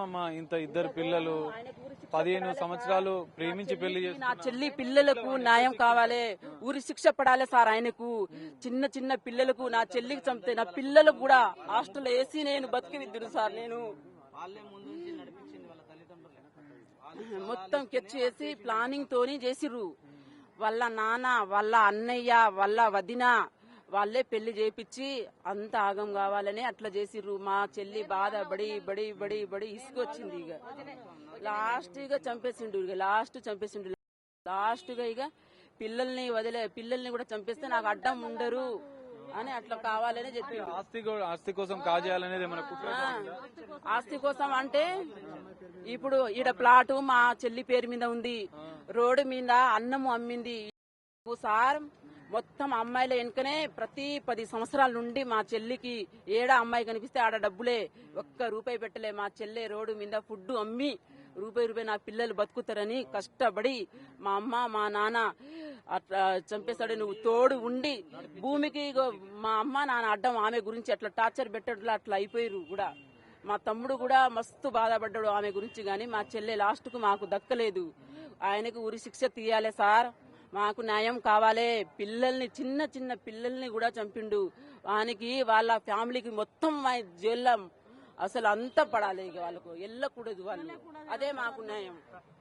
అమ్మా ఇంత ఇద్దరు పిల్లలు 15 సంవత్సరాలు ప్రేమించి పెళ్లి నా చేసుకున్నారు. చెల్లి పిల్లలకు న్యాయం కావాలి, ఊరి శిక్ష పడాలి సార్. ఆయనకు చిన్న చిన్న పిల్లలకు, నా చెల్లికి చంపితే నా పిల్లలకు కూడా హాస్టల్ వేసి నేను బతికిద్దును సార్. నేను మొత్తం కెచ్ చేసి ప్లానింగ్ తోని చేసిర్రు. వాళ్ళ నాన్న, వాళ్ళ అన్నయ్య, వాళ్ళ వదిన వాళ్ళే పెళ్లి చేపించి అంత ఆగం కావాలని అట్లా చేసిర్రు. మా చెల్లి బాధ బడి బడి బడి బడి ఇసుకొచ్చింది. ఇక లాస్ట్ గా చంపేసిండు. లాస్ట్ గా ఇక పిల్లల్ని కూడా చంపేస్తే నాకు అడ్డం ఉండరు అని అట్లా కావాలని చెప్పిండు. ఆస్తి కోసం కాజేయాలనేది మన కుట్ర. ఆస్తి కోసం అంటే ఇప్పుడు ఈడ ప్లాటు మా చెల్లి పేరు మీద ఉంది, రోడ్డు మీద అన్నము అమ్మింది సార్. మొత్తం అమ్మాయిల వెనుకనే ప్రతి 10 సంవత్సరాల నుండి మా చెల్లికి ఏడా అమ్మాయి కనిపిస్తే ఆడ డబ్బులే, ఒక్క రూపాయి పెట్టలే. మా చెల్లె రోడ్డు మీద ఫుడ్ అమ్మి రూపాయి నా పిల్లలు బతుకుతారని కష్టపడి మా అమ్మ మా నాన్న అట్లా చంపేశాడు. నువ్వు తోడు ఉండి భూమికి మా అమ్మ నాన్న అడ్డం ఆమె గురించి అట్లా టార్చర్ పెట్టడం అట్లా అయిపోయారు కూడా. మా తమ్ముడు కూడా మస్తు బాధపడ్డాడు ఆమె గురించి. గాని మా చెల్లె లాస్ట్ కు మాకు దక్కలేదు. ఆయనకు ఉరి శిక్ష తీయాలి సార్, మాకు న్యాయం కావాలి. పిల్లల్ని చిన్న చిన్న పిల్లల్ని కూడా చంపిండు. వానికి వాళ్ళ ఫ్యామిలీకి మొత్తం జైల్లో అసలు అంతా పడాలి. ఇక వాళ్ళకు వెళ్ళకూడదు వాళ్ళు. అదే మాకు న్యాయం.